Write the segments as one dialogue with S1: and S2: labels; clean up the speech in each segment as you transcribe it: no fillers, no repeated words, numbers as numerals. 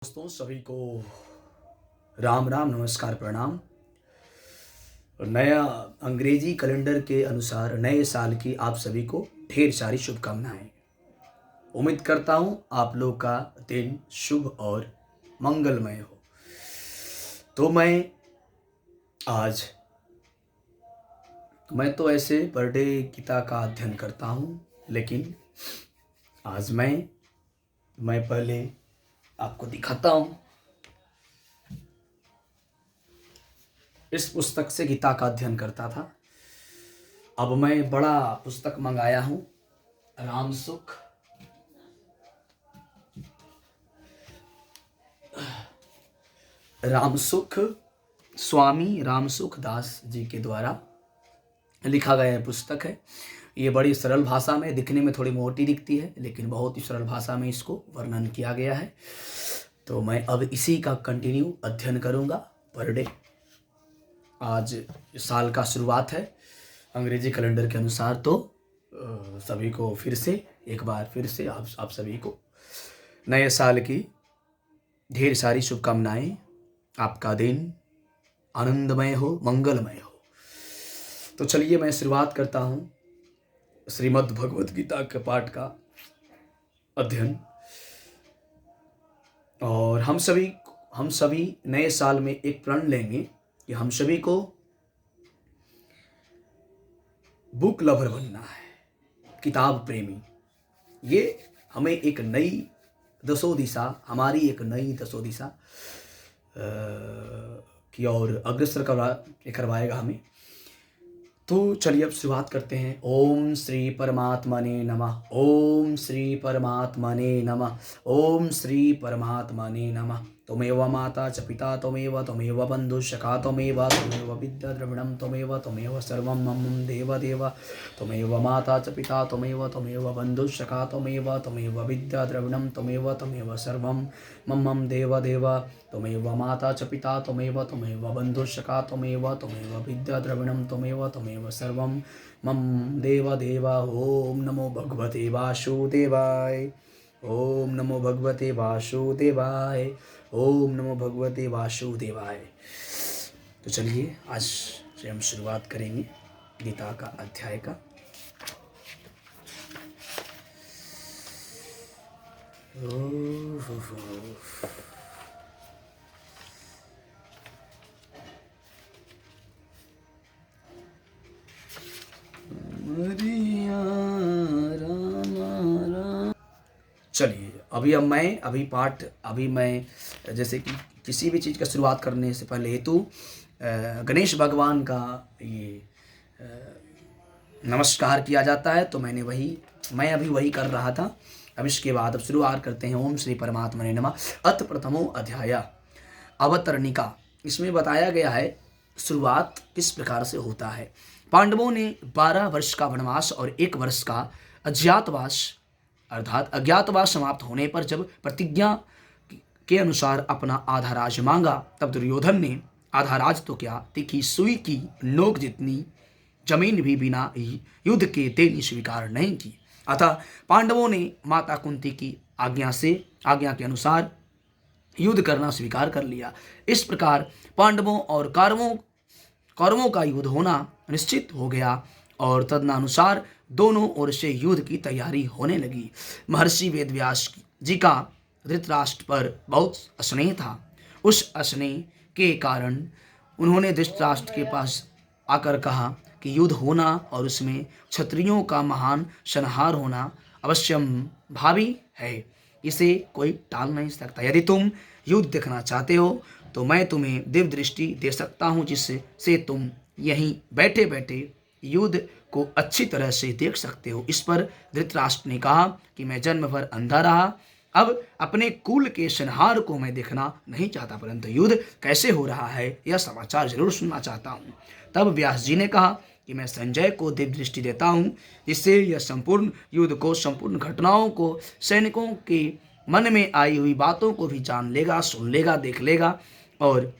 S1: दोस्तों सभी को राम राम नमस्कार प्रणाम। नया अंग्रेजी कैलेंडर के अनुसार नए साल की आप सभी को ढेर सारी शुभकामनाएं। उम्मीद करता हूं आप लोग का दिन शुभ और मंगलमय हो। तो मैं तो ऐसे बर्थडे गीता का अध्ययन करता हूं, लेकिन आज मैं पहले आपको दिखाता हूं। इस पुस्तक से गीता का अध्ययन करता था। अब मैं बड़ा पुस्तक मंगाया हूं, रामसुख स्वामी रामसुख दास जी के द्वारा लिखा गया पुस्तक है। ये बड़ी सरल भाषा में, दिखने में थोड़ी मोटी दिखती है, लेकिन बहुत ही सरल भाषा में इसको वर्णन किया गया है। तो मैं अब इसी का कंटिन्यू अध्ययन करूंगा पर डे। आज साल का शुरुआत है अंग्रेजी कैलेंडर के अनुसार। तो सभी को एक बार फिर से आप सभी को नए साल की ढेर सारी शुभकामनाएं। आपका दिन आनंदमय हो, मंगलमय हो। तो चलिए मैं शुरुआत करता हूं श्रीमद् भगवद गीता के पाठ का अध्ययन। और हम सभी नए साल में एक प्रण लेंगे कि हम सभी को बुक लवर बनना है, किताब प्रेमी। ये हमें एक नई हमारी एक नई दशोदिशा की ओर अग्रसर करवाएगा हमें। तो चलिए अब शुरुआत करते हैं। ओम श्री परमात्मने नमः। ओम श्री परमात्मने नमः। ओम श्री परमात्मने नमः। त्वमेव माता च पिता त्वमेव बन्धुश्च त्वमेव विद्या द्रविणं त्वमेव सर्वं मम देव त्वमेव माता च पिता त्वमेव बन्धुश्च त्वमेव विद्या द्रविणं त्वमेव सर्वं मम देव त्वमेव माता च पिता त्वमेव बन्धुश्च त्वमेव विद्या द्रविणं त्वमेव सर्वं मम देव। ओम नमो भगवते वासुदेवाय। ओम नमो भगवते वासुदेवाय। ओम नमो भगवते वासुदेवाय। तो चलिए आज से हम शुरुआत करेंगे गीता का अध्याय का। चलिए अभी मैं जैसे कि किसी भी चीज़ का शुरुआत करने से पहले हेतु गणेश भगवान का ये नमस्कार किया जाता है। तो मैं अभी वही कर रहा था। अब इसके बाद अब शुरुआत करते हैं। ओम श्री परमात्मने नमः। अथ प्रथमो अध्याय अवतरणिका। इसमें बताया गया है शुरुआत किस प्रकार से होता है। पांडवों ने 12 वर्ष का वनवास और 1 वर्ष का अज्ञातवास समाप्त होने पर जब प्रतिज्ञा के अनुसार अपना आधा राज मांगा, तब दुर्योधन ने आधा राज तो क्या, तीखी सुई की नोक जितनी जमीन भी बिना युद्ध के देनी स्वीकार नहीं की। अतः पांडवों ने माता कुंती की आज्ञा के अनुसार युद्ध करना स्वीकार कर लिया। इस प्रकार पांडवों और कौरवों का युद्ध होना निश्चित हो गया और तदनुसार दोनों ओर से युद्ध की तैयारी होने लगी। महर्षि वेदव्यास जी का धृतराष्ट्र पर बहुत स्नेह था। उस स्नेह के कारण उन्होंने धृतराष्ट्र के पास आकर कहा कि युद्ध होना और उसमें क्षत्रियों का महान संहार होना अवश्यम भावी है, इसे कोई टाल नहीं सकता। यदि तुम युद्ध देखना चाहते हो तो मैं तुम्हें दिव्य दृष्टि दे सकता हूँ, जिससे तुम यहीं बैठे बैठे युद्ध को अच्छी तरह से देख सकते हो। इस पर धृतराष्ट्र ने कहा कि मैं जन्म भर अंधा रहा, अब अपने कुल के संहार को मैं देखना नहीं चाहता, परंतु युद्ध कैसे हो रहा है यह समाचार जरूर सुनना चाहता हूँ। तब व्यास जी ने कहा कि मैं संजय को दिव्य दृष्टि देता हूँ, जिससे यह संपूर्ण युद्ध को, संपूर्ण घटनाओं को, सैनिकों के मन में आई हुई बातों को भी जान लेगा, सुन लेगा, देख लेगा और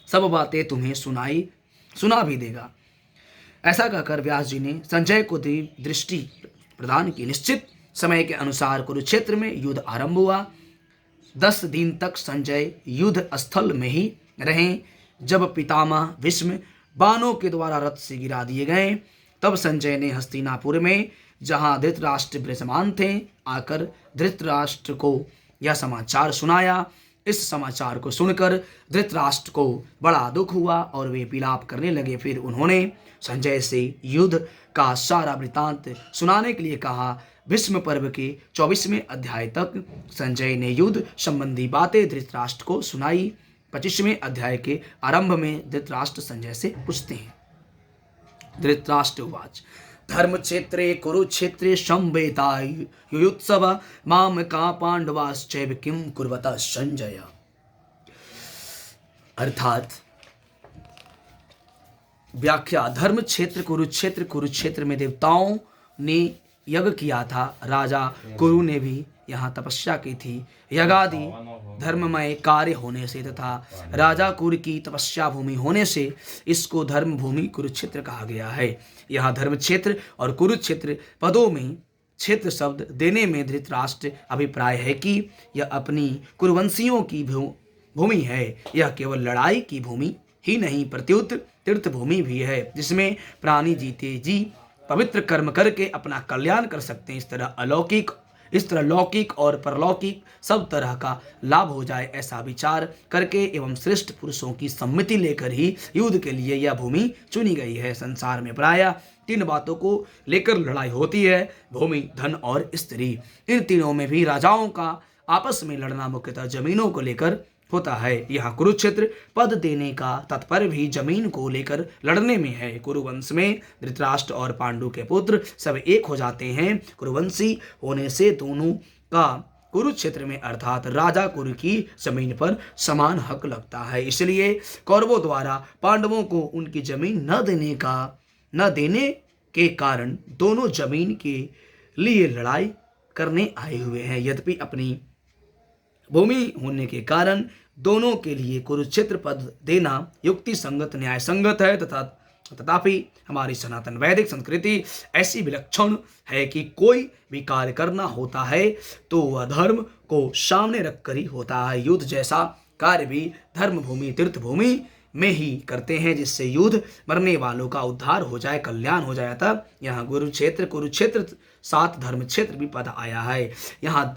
S1: सब बातें तुम्हें सुना भी देगा। ऐसा कहकर व्यास जी ने संजय को दिव्य दृष्टि प्रदान की। निश्चित समय के अनुसार कुरुक्षेत्र में युद्ध आरंभ हुआ। 10 दिन तक संजय युद्ध स्थल में ही रहे। जब पितामह भीष्म बाणों के द्वारा रथ से गिरा दिए गए, तब संजय ने हस्तिनापुर में, जहां धृतराष्ट्र विराजमान थे, आकर धृतराष्ट्र को यह समाचार सुनाया। इस समाचार को सुनकर धृतराष्ट्र को बड़ा दुख हुआ और वे विलाप करने लगे। फिर उन्होंने संजय से युद्ध का सारा वृतांत सुनाने के लिए कहा। भीष्म पर्व के 24वें अध्याय तक संजय ने युद्ध संबंधी बातें धृतराष्ट्र को सुनाई। 25वें अध्याय के आरंभ में धृतराष्ट्र संजय से पूछते हैं। धृतराष्ट्र उवाच धर्म क्षेत्रे कुरुक्षेत्रे संवेता युयुत्सव माम का पांडवाश्चैव किम कुर्वता संजय। अर्थात व्याख्या, धर्म क्षेत्र कुरुक्षेत्र, कुरुक्षेत्र में देवताओं ने यज्ञ किया था, राजा कुरु ने भी यहाँ तपस्या की थी। यज्ञादि धर्ममय कार्य होने से तथा राजा कुरु की तपस्या भूमि होने से इसको धर्म भूमि कुरुक्षेत्र कहा गया है। यहाँ धर्म क्षेत्र और कुरुक्षेत्र पदों में क्षेत्र शब्द देने में धृतराष्ट्र अभिप्राय है कि यह अपनी कुरुवंशियों की भूमि है। यह केवल लड़ाई की भूमि ही नहीं, प्रत्युत तीर्थ भूमि भी है, जिसमें प्राणी जीते जी पवित्र कर्म करके अपना कल्याण कर सकते हैं। इस तरह लौकिक और परलौकिक सब तरह का लाभ हो जाए, ऐसा विचार करके एवं श्रेष्ठ पुरुषों की सम्मति लेकर ही युद्ध के लिए यह भूमि चुनी गई है। संसार में प्रायः 3 बातों को लेकर लड़ाई होती है, भूमि, धन और स्त्री। इन तीनों में भी राजाओं का आपस में लड़ना मुख्यतः जमीनों को लेकर होता है। यहाँ कुरुक्षेत्र पद देने का तात्पर्य भी जमीन को लेकर लड़ने में है। कुरुवंश में धृतराष्ट्र और पांडु के पुत्र सब एक हो जाते हैं। कुरुवंशी होने से दोनों का कुरुक्षेत्र में अर्थात राजा कुरु की जमीन पर समान हक लगता है। इसलिए कौरवों द्वारा पांडवों को उनकी जमीन न देने के कारण दोनों जमीन के लिए लड़ाई करने आए हुए हैं। यद्यपि अपनी भूमि होने के कारण दोनों के लिए कुरुक्षेत्र पद देना युक्ति संगत, न्याय संगत है, तथापि हमारी सनातन वैदिक संस्कृति ऐसी विलक्षण है कि कोई भी कार्य करना होता है तो वह धर्म को सामने रखकर ही होता है। युद्ध जैसा कार्य भी धर्म भूमि, तीर्थ भूमि में ही करते हैं, जिससे युद्ध मरने वालों का उद्धार हो जाए, कल्याण हो जाए। तब यहाँ कुरुक्षेत्र साथ धर्म क्षेत्र भी पद आया है। यहाँ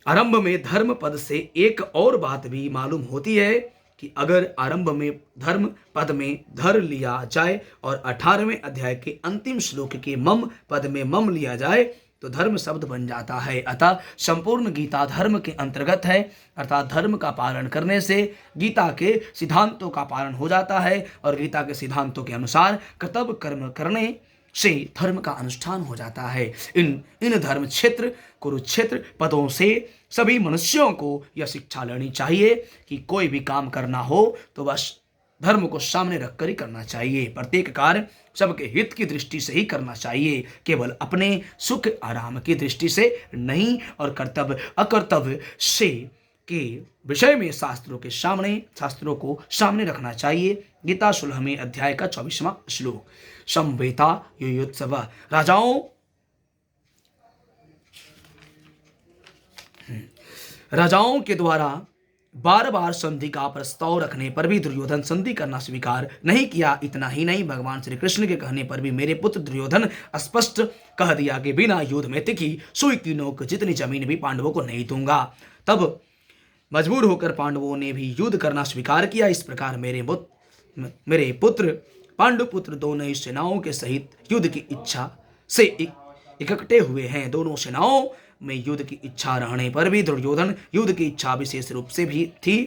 S1: आरंभ में धर्म पद से एक और बात भी मालूम होती है कि अगर आरंभ में धर्म पद में धर लिया जाए और 18वें अध्याय के अंतिम श्लोक के मम पद में मम लिया जाए तो धर्म शब्द बन जाता है। अतः संपूर्ण गीता धर्म के अंतर्गत है, अर्थात धर्म का पालन करने से गीता के सिद्धांतों का पालन हो जाता है और गीता के सिद्धांतों के अनुसार कर्तव्य कर्म करने से धर्म का अनुष्ठान हो जाता है। इन धर्म क्षेत्र कुरुक्षेत्र पदों से सभी मनुष्यों को यह शिक्षा लेनी चाहिए कि कोई भी काम करना हो तो बस धर्म को सामने रखकर ही करना चाहिए। प्रत्येक कार्य सबके हित की दृष्टि से ही करना चाहिए, केवल अपने सुख आराम की दृष्टि से नहीं, और कर्तव्य अकर्तव्य से के विषय में शास्त्रों को सामने रखना चाहिए। गीता 16वें अध्याय का 24वां श्लोक। संवेता युयुत्सव, राजाओं के द्वारा बार बार संधि का प्रस्ताव रखने पर भी दुर्योधन संधि करना स्वीकार नहीं किया। इतना ही नहीं, भगवान श्री कृष्ण के कहने पर भी मेरे पुत्र दुर्योधन स्पष्ट कह दिया कि बिना युद्ध में तिखी सुई की नोक जितनी जमीन भी पांडवों को नहीं दूंगा। तब मजबूर होकर पांडवों ने भी युद्ध करना स्वीकार किया। इस प्रकार मेरे पुत्र पांडुपुत्र दोनों ही सेनाओं के सहित युद्ध की इच्छा से इकट्ठे हुए हैं। दोनों सेनाओं में युद्ध की इच्छा रहने पर भी दुर्योधन युद्ध की इच्छा विशेष रूप से भी थी।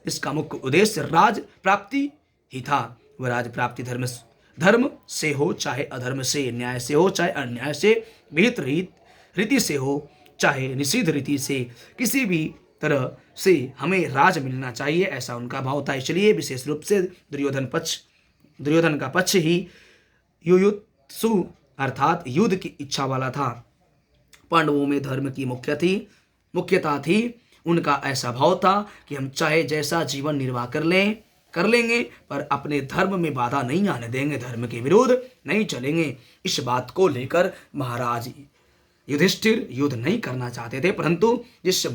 S1: इसका मुख्य उद्देश्य राज प्राप्ति ही था। वह राज प्राप्ति धर्म से हो चाहे अधर्म से, न्याय से हो चाहे अन्याय से, विहित रीति से हो चाहे निषिद्ध रीति से, किसी भी तरह से हमें राज मिलना चाहिए, ऐसा उनका भाव था। इसलिए विशेष रूप से दुर्योधन का पक्ष ही युयुत्सु अर्थात युद्ध की इच्छा वाला था। पांडवों में धर्म की मुख्यता थी। उनका ऐसा भाव था कि हम चाहे जैसा जीवन निर्वाह कर लेंगे पर अपने धर्म में बाधा नहीं आने देंगे, धर्म के विरोध नहीं चलेंगे। इस बात को लेकर महाराज युधिष्ठिर युद्ध नहीं करना चाहते थे, परंतु जिस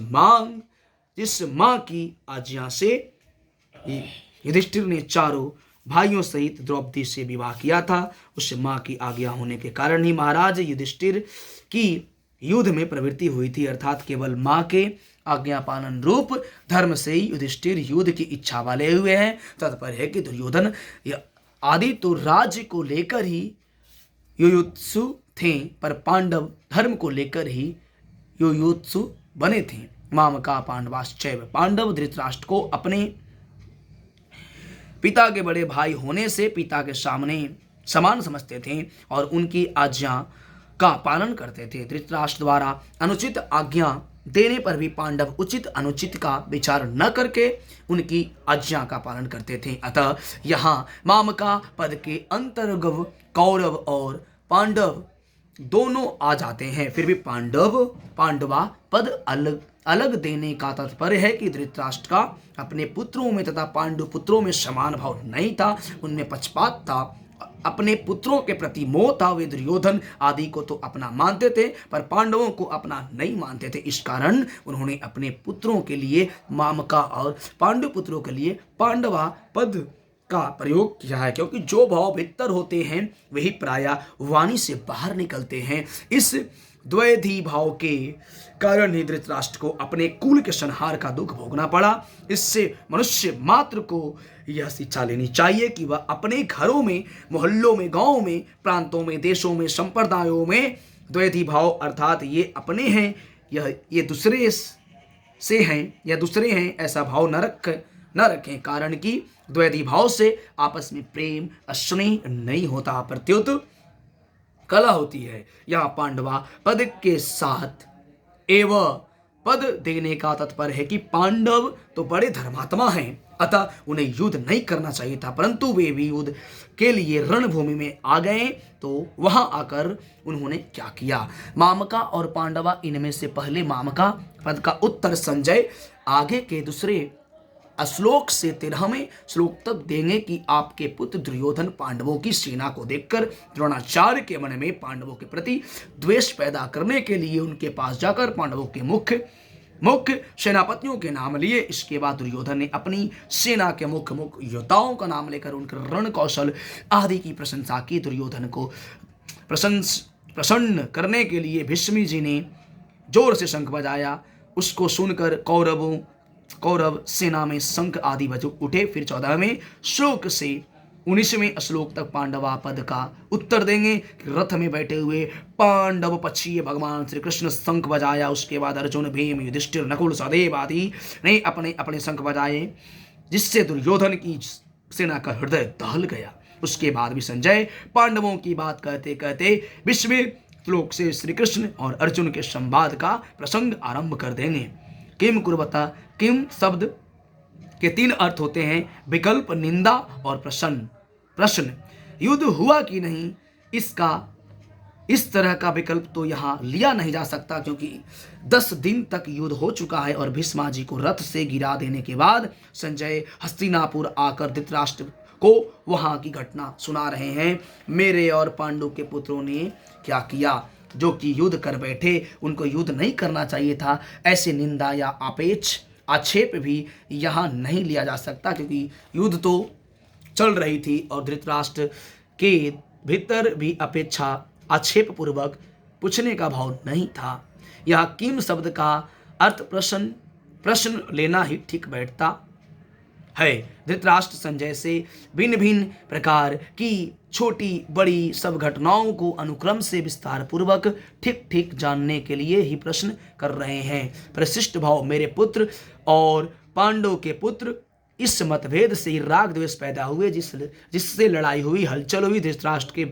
S1: मां की आज्ञा से युधिष्ठिर ने चारों भाइयों सहित द्रौपदी से विवाह किया था, उस मां की आज्ञा होने के कारण ही महाराज युधिष्ठिर की युद्ध में प्रवृत्ति हुई थी। अर्थात केवल मां के आज्ञा पालन रूप धर्म से ही युधिष्ठिर युद्ध की इच्छा वाले हुए हैं। तात्पर्य है कि दुर्योधन आदि तो राज्य को लेकर ही युयुत्सु थे, पर पांडव धर्म को लेकर ही युयुत्सु बने थे। मामका पांडवाश्चैव, पांडव धृतराष्ट्र को अपने पिता के बड़े भाई होने से पिता के सामने समान समझते थे और उनकी आज्ञा का पालन करते थे। धृतराष्ट्र द्वारा अनुचित आज्ञा देने पर भी पांडव उचित अनुचित का विचार न करके उनकी आज्ञा का पालन करते थे। अतः यहाँ मामका पद के अंतर्गत कौरव और पांडव दोनों आ जाते हैं। फिर भी पांडवा पद अलग देने का तात्पर्य है कि धृतराष्ट्र का अपने पुत्रों में तथा पांडु पुत्रों में समान भाव नहीं था, उनमें पक्षपात था, अपने पुत्रों के प्रति मोह था। वे दुर्योधन आदि को तो अपना मानते थे पर पांडवों को अपना नहीं मानते थे। इस कारण उन्होंने अपने पुत्रों के लिए मामका और पांडु पुत्रों के लिए पांडवा पद का प्रयोग किया है, क्योंकि जो भाव भीतर होते हैं वही प्रायः वाणी से बाहर निकलते हैं। इस द्वैधी भाव के कारण ही धृतराष्ट्र को अपने कुल के संहार का दुख भोगना पड़ा। इससे मनुष्य मात्र को यह शिक्षा लेनी चाहिए कि वह अपने घरों में, मोहल्लों में, गांवों में, प्रांतों में, देशों में, संप्रदायों में द्वैधी भाव अर्थात ये अपने हैं ये दूसरे से हैं या दूसरे हैं ऐसा भाव न रखें। कारण कि द्वैधी भाव से आपस में प्रेम स्नेह नहीं होता, प्रत्युत कला होती है। यह पांडवा पद के साथ एवं पद देने का तात्पर्य है कि पांडव तो बड़े धर्मात्मा हैं, अतः उन्हें युद्ध नहीं करना चाहिए था, परंतु वे भी युद्ध के लिए रणभूमि में आ गए। तो वहां आकर उन्होंने क्या किया? मामका और पांडवा, इनमें से पहले मामका पद का उत्तर संजय आगे के दूसरे श्लोक से 13वें श्लोक तक देंगे कि आपके पुत्र दुर्योधन पांडवों की सेना को देखकर द्रोणाचार्य के मन में पांडवों के प्रति द्वेष पैदा करने के लिए उनके पास जाकर पांडवों के मुख्य सेनापतियों के नाम लिए। इसके बाद दुर्योधन ने अपनी सेना के मुख्य योद्धाओं का नाम लेकर उनके रण कौशल आदि की प्रशंसा की। दुर्योधन को प्रसन्न करने के लिए भीष्मी जी ने जोर से शंख बजाया। उसको सुनकर कौरव सेना में शंख आदि बज उठे। फिर 14वें श्लोक से 19वें श्लोक तक पांडवा पद का उत्तर देंगे। रथ में बैठे हुए पांडव पक्षीय भगवान श्री कृष्ण शंख बजाया। उसके बाद अर्जुन, भीम, युधिष्ठिर, नकुल, सहदेव आदि ने अपने अपने शंख बजाए, जिससे दुर्योधन की सेना का हृदय दहल गया। उसके बाद भी संजय पांडवों की बात कहते कहते 20वें श्लोक से श्री कृष्ण और अर्जुन के संवाद का प्रसंग आरंभ कर देंगे। किम कुर्वता, किम शब्द के 3 अर्थ होते हैं, विकल्प, निंदा और प्रश्न। युद्ध हुआ कि नहीं, इस तरह का विकल्प तो यहाँ लिया नहीं जा सकता, क्योंकि 10 दिन तक युद्ध हो चुका है और भीष्मा जी को रथ से गिरा देने के बाद संजय हस्तिनापुर आकर धृतराष्ट्र को वहां की घटना सुना रहे हैं। मेरे और पांडु के पुत्रों ने क्या किया, जो कि युद्ध कर बैठे, उनको युद्ध नहीं करना चाहिए था। ऐसे निंदा या आक्षेप भी यहाँ नहीं लिया जा सकता, क्योंकि युद्ध तो चल रही थी और धृतराष्ट्र के भीतर भी अपेक्षा आक्षेप पूर्वक पूछने का भाव नहीं था। यह किम शब्द का अर्थ प्रश्न लेना ही ठीक बैठता है। धृतराष्ट्र संजय से भिन्न भिन्न प्रकार की छोटी बड़ी सब घटनाओं को अनुक्रम से विस्तार पूर्वक ठीक ठीक जानने के लिए ही प्रश्न कर रहे हैं। प्रशिष्ट भाव, मेरे पुत्र और पांडव के पुत्र, इस मतभेद से राग द्वेष पैदा हुए, जिससे लड़ाई हुई, हलचल हुई। धृतराष्ट्र के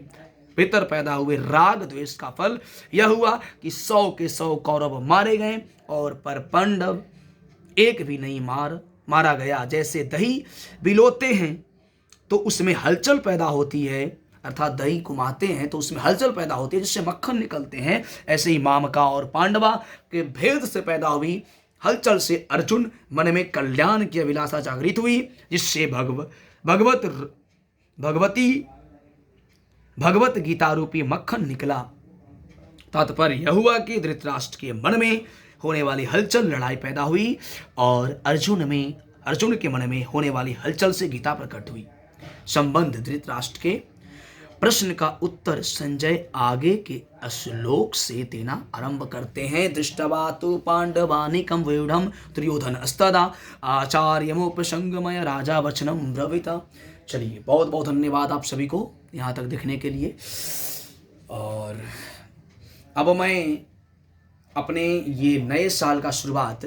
S1: भीतर पैदा हुए राग द्वेष का फल यह हुआ कि 100 के 100 कौरव मारे गए और पर पांडव एक भी नहीं मारा गया। जैसे दही बिलोते हैं तो उसमें हलचल पैदा होती है, अर्थात दही घुमाते हैं तो उसमें हलचल पैदा होती है जिससे मक्खन निकलते हैं, ऐसे ही मामका और पांडवा के भेद से पैदा हुई हलचल से अर्जुन मन में कल्याण की अभिलाषा जागृत हुई, जिससे भगवत गीता रूपी मक्खन निकला। तात्पर्य यह हुआ कि धृतराष्ट्र के मन में होने वाली हलचल लड़ाई पैदा हुई और अर्जुन के मन में होने वाली हलचल से गीता प्रकट हुई। संबंध धृतराष्ट्र के प्रश्न का उत्तर संजय आगे के श्लोक से देना आरंभ करते हैं। दृष्टवा तु पांडवानिकं व्यूढ़ं दुर्योधनस्तदा आचार्यमुपसंगमय राजा वचनम ब्रवीत। चलिए, बहुत बहुत धन्यवाद आप सभी को यहाँ तक देखने के लिए। और अब मैं अपने ये नए साल का शुरुआत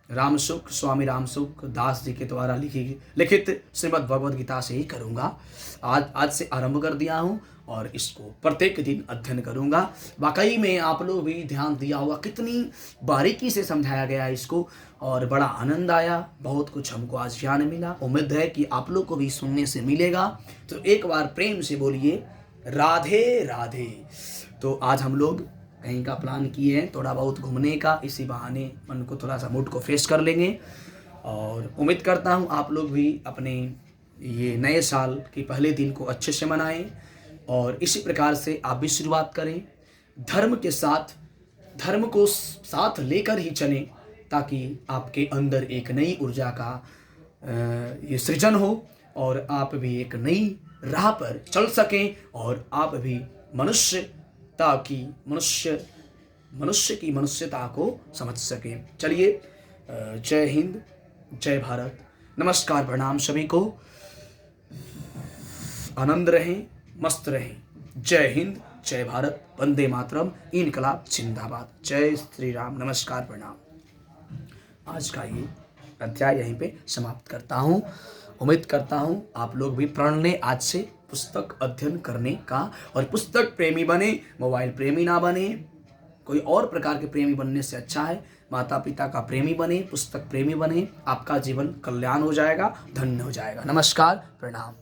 S1: रामसुख स्वामी रामसुख दास जी के द्वारा लिखित श्रीमद् भगवद गीता से ही करूँगा। आज से आरंभ कर दिया हूँ और इसको प्रत्येक दिन अध्ययन करूँगा। वाकई में आप लोग भी ध्यान दिया होगा, कितनी बारीकी से समझाया गया इसको और बड़ा आनंद आया। बहुत कुछ हमको आज ज्ञान मिला। उम्मीद है कि आप लोग को भी सुनने से मिलेगा। तो एक बार प्रेम से बोलिए राधे राधे। तो आज हम लोग कहीं का प्लान किए हैं, थोड़ा बहुत घूमने का। इसी बहाने मन को थोड़ा सा मूड को फ्रेश कर लेंगे और उम्मीद करता हूँ आप लोग भी अपने ये नए साल के पहले दिन को अच्छे से मनाएं और इसी प्रकार से आप भी शुरुआत करें। धर्म के साथ, धर्म को साथ लेकर ही चलें ताकि आपके अंदर एक नई ऊर्जा का ये सृजन हो और आप भी एक नई राह पर चल सकें और आप भी मनुष्यता की मनुष्य की मनुष्यता को समझ सकें। चलिए, जय हिंद, जय भारत, नमस्कार, प्रणाम सभी को। आनंद रहें, मस्त रहें। जय हिंद, जय भारत, वंदे मातरम, इनकलाब जिंदाबाद, जय श्री राम, नमस्कार, प्रणाम। आज का ये अध्याय यहीं पे समाप्त करता हूँ। उम्मीद करता हूँ आप लोग भी प्रण लें आज से पुस्तक अध्ययन करने का और पुस्तक प्रेमी बने, मोबाइल प्रेमी ना बने। कोई और प्रकार के प्रेमी बनने से अच्छा है माता पिता का प्रेमी बने, पुस्तक प्रेमी बने। आपका जीवन कल्याण हो जाएगा, धन्य हो जाएगा। नमस्कार, प्रणाम।